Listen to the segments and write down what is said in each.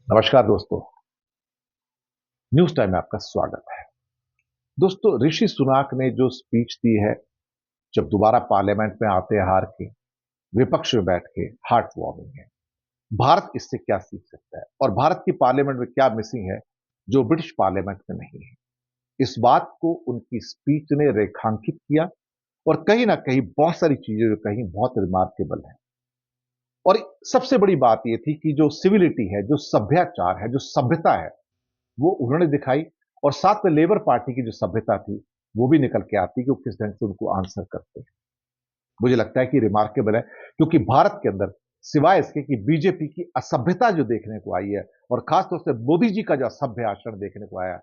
नमस्कार दोस्तों। News time में आपका स्वागत है। दोस्तों, ऋषि सुनाक ने जो स्पीच दी है, जब दोबारा पार्लियामेंट में आते हैं हार के, विपक्ष में बैठ के, हार्ट वार्मिंग है। भारत इससे क्या सीख सकता है और भारत की पार्लियामेंट में क्या मिसिंग है जो ब्रिटिश पार्लियामेंट में नहीं है। इस बात को उनकी स्पीच ने रेखांकित किया और कहीं ना कहीं बहुत सारी चीजें जो कहीं बहुत रिमार्केबल है। और सबसे बड़ी बात यह थी कि जो सिविलिटी है, जो सभ्याचार है, जो सभ्यता है, वो उन्होंने दिखाई। और साथ में लेबर पार्टी की जो सभ्यता थी, वो भी निकल के आती कि वो किस ढंग से उनको आंसर करते हैं। मुझे लगता है कि रिमार्केबल है, क्योंकि भारत के अंदर सिवाय इसके कि बीजेपी की असभ्यता जो देखने को आई है और खासतौर से मोदी जी का जो असभ्य आचरण देखने को आया,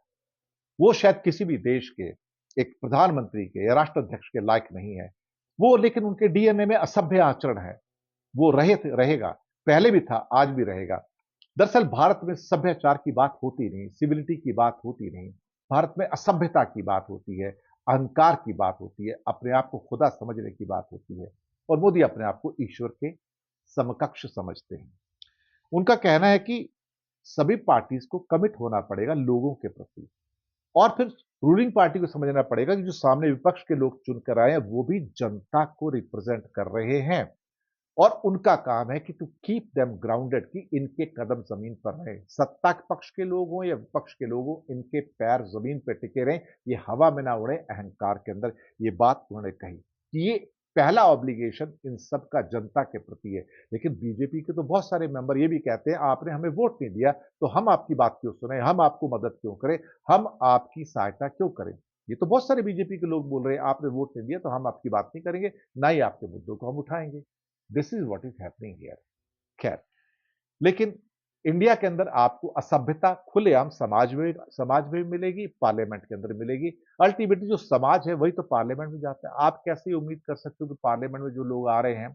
वो शायद किसी भी देश के एक प्रधानमंत्री के या राष्ट्राध्यक्ष के लायक नहीं है। वो लेकिन उनके डीएनए में असभ्य आचरण है। वो रहेगा, पहले भी था, आज भी रहेगा। दरअसल भारत में सभ्याचार की बात होती नहीं, सिविलिटी की बात होती नहीं। भारत में असभ्यता की बात होती है, अहंकार की बात होती है, अपने आप को खुदा समझने की बात होती है। और मोदी अपने आप को ईश्वर के समकक्ष समझते हैं। उनका कहना है कि सभी पार्टीज को कमिट होना पड़ेगा लोगों के प्रति, और फिर रूलिंग पार्टी को समझना पड़ेगा कि जो सामने विपक्ष के लोग चुनकर आए हैं, वो भी जनता को रिप्रेजेंट कर रहे हैं। और उनका काम है कि टू कीप देम ग्राउंडेड, कि इनके कदम जमीन पर रहे। सत्ता के पक्ष के लोग हों या विपक्ष के लोग हों, इनके पैर जमीन पर टिके रहें, ये हवा में ना उड़े अहंकार के अंदर। ये बात उन्होंने कही कि ये पहला ऑब्लिगेशन इन सब का जनता के प्रति है। लेकिन बीजेपी के तो बहुत सारे मेंबर ये भी कहते हैं, आपने हमें वोट नहीं दिया तो हम आपकी बात क्यों सुने, हम आपको मदद क्यों करें, हम आपकी सहायता क्यों करें। ये तो बहुत सारे बीजेपी के लोग बोल रहे हैं, आपने वोट नहीं दिया तो हम आपकी बात नहीं करेंगे, ना ही आपके मुद्दों को हम उठाएंगे। This is what is happening here. खैर, लेकिन इंडिया के अंदर आपको असभ्यता खुलेआम समाज में भी मिलेगी, पार्लियामेंट के अंदर मिलेगी। अल्टीमेटली जो समाज है वही तो पार्लियामेंट में जाता है। आप कैसे उम्मीद कर सकते हो कि पार्लियामेंट में जो लोग आ रहे हैं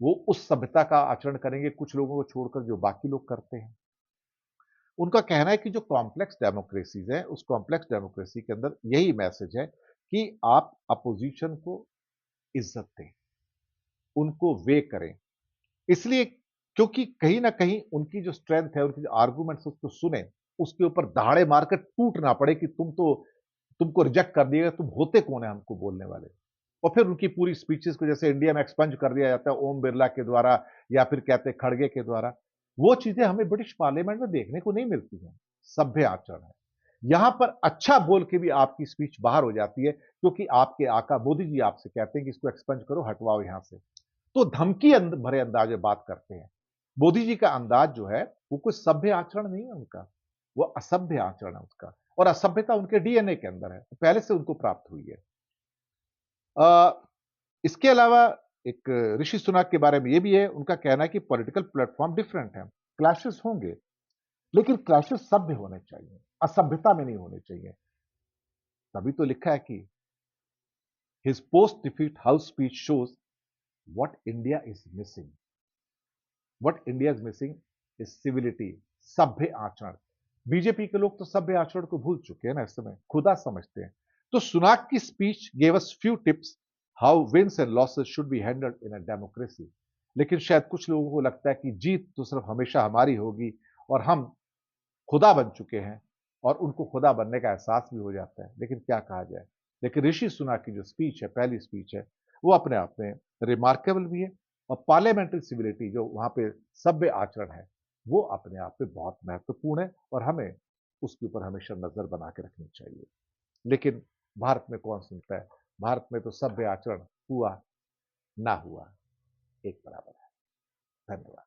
वो उस सभ्यता का आचरण करेंगे, कुछ लोगों को छोड़कर जो बाकी लोग करते हैं। उनका कहना है कि जो कॉम्प्लेक्स डेमोक्रेसीज है, उस कॉम्प्लेक्स डेमोक्रेसी के अंदर यही मैसेज है कि आप अपोजिशन को इज्जत दें, उनको वे करें। इसलिए क्योंकि कहीं न कहीं उनकी जो स्ट्रेंथ है, उनकी जो आर्गुमेंट्स उसको सुने, उसके ऊपर दहाड़े मारकर टूट ना पड़े कि तुमको रिजेक्ट कर दिया गया, तुम होते कौन है हमको बोलने वाले। और फिर उनकी पूरी स्पीचेस को जैसे इंडिया में एक्सपंज कर दिया जाता है ओम बिरला के द्वारा या फिर कहते हैं खड़गे के द्वारा, वो चीजें हमें ब्रिटिश पार्लियामेंट में देखने को नहीं मिलती हैं। सभ्य आचरण है। यहां पर अच्छा बोल के भी आपकी स्पीच बाहर हो जाती है, क्योंकि आपके आका मोदी जी आपसे कहते हैं कि इसको एक्सपंज करो, हटवाओ यहां से। तो धमकी भरे अंदाज में बात करते हैं। मोदी जी का अंदाज जो है, वो कोई सभ्य आचरण नहीं है उनका, वो असभ्य आचरण है उसका। और असभ्यता उनके डीएनए के अंदर है, पहले से उनको प्राप्त हुई है। अ, इसके अलावा एक ऋषि सुनक के बारे में ये भी है, उनका कहना है कि पॉलिटिकल प्लेटफॉर्म डिफरेंट है, क्लैशेस होंगे, लेकिन क्लैशेस सभ्य होने चाहिए, असभ्यता में नहीं होने चाहिए। तभी तो लिखा है कि his post defeat house speech shows what India is missing. What India is missing is civility, सभ्य आचरण। बीजेपी के लोग तो सभ्य आचरण को भूल चुके हैं ना, इस समय खुदा समझते हैं। तो सुनाक की speech gave us few tips how wins and losses should be handled in a democracy. लेकिन शायद कुछ लोगों को लगता है कि जीत तो सिर्फ हमेशा हमारी होगी और हम खुदा बन चुके हैं, और उनको खुदा बनने का एहसास भी हो जाता है। लेकिन क्या कहा जाए, लेकिन ऋषि सुनक की जो स्पीच है, पहली स्पीच है, वो अपने आप में रिमार्केबल भी है। और पार्लियामेंट्री सिविलिटी जो वहां पे सभ्य आचरण है, वो अपने आप में बहुत महत्वपूर्ण है और हमें उसके ऊपर हमेशा नजर बना के रखनी चाहिए। लेकिन भारत में कौन सुनता है। भारत में तो सभ्य आचरण हुआ ना हुआ एक बराबर है। धन्यवाद।